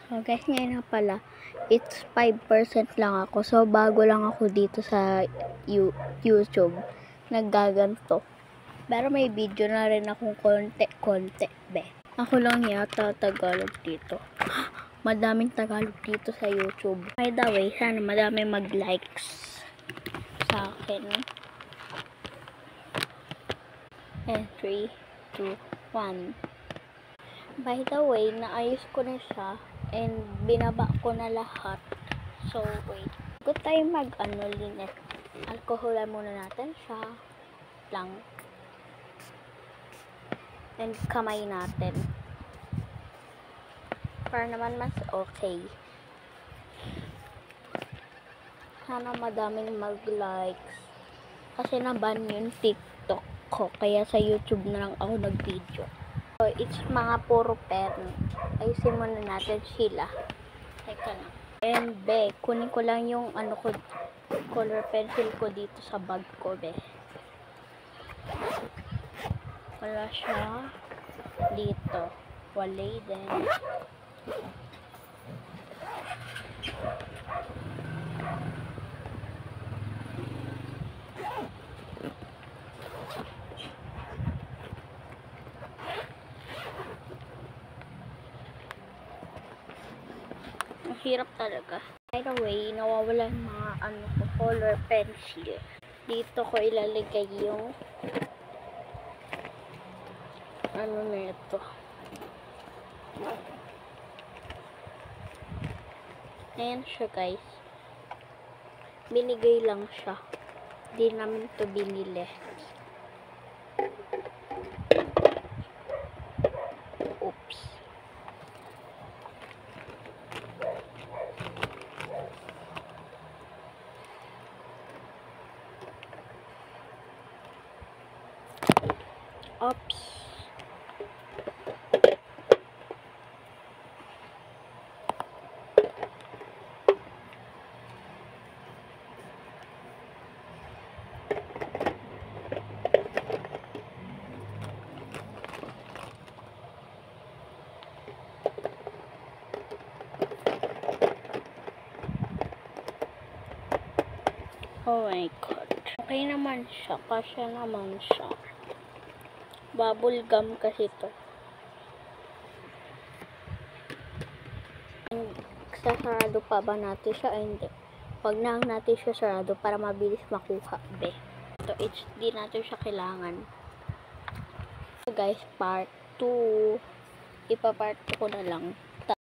So guys, ngayon na pala, it's 5% lang ako. So bago lang ako dito sa YouTube. Naggaganto. Pero may video na rin akong konti-konti, be. Ako lang yata Tagalog dito. Madaming Tagalog dito sa YouTube. By the way, sana madami mag-likes sa akin. And 3, 2, 1. By the way, naayos ko na siya and binaba ko na lahat. So, wait. Bago tayo linis. Alkoholan muna natin siya lang. And kamay natin. Para naman mas okay. Sana madaming mag-likes. Kasi naban yung TikTok ko. Kaya sa YouTube na lang ako nag-video. So, it's mga puro pen. Ayusin muna natin sila. Teka lang. And, be, kunin ko lang yung color pencil ko dito sa bag ko, be. Wala siya dito. Walay din. Ang hirap talaga. By the way, nawawala yung mga color pencil. Dito ko ilalagay yung na ito. Ayan siya, guys. Binigay lang siya. Hindi namin ito binili. Oops. Oops. Oh my God. Okay naman siya. Kasya naman siya. Bubble gum kasi to. Sasarado pa ba natin siya? Ay, hindi. Huwag na natin siya sarado para mabilis makuha, be. So, di natin siya kailangan. So, guys, part 2. Ipapart ko na lang.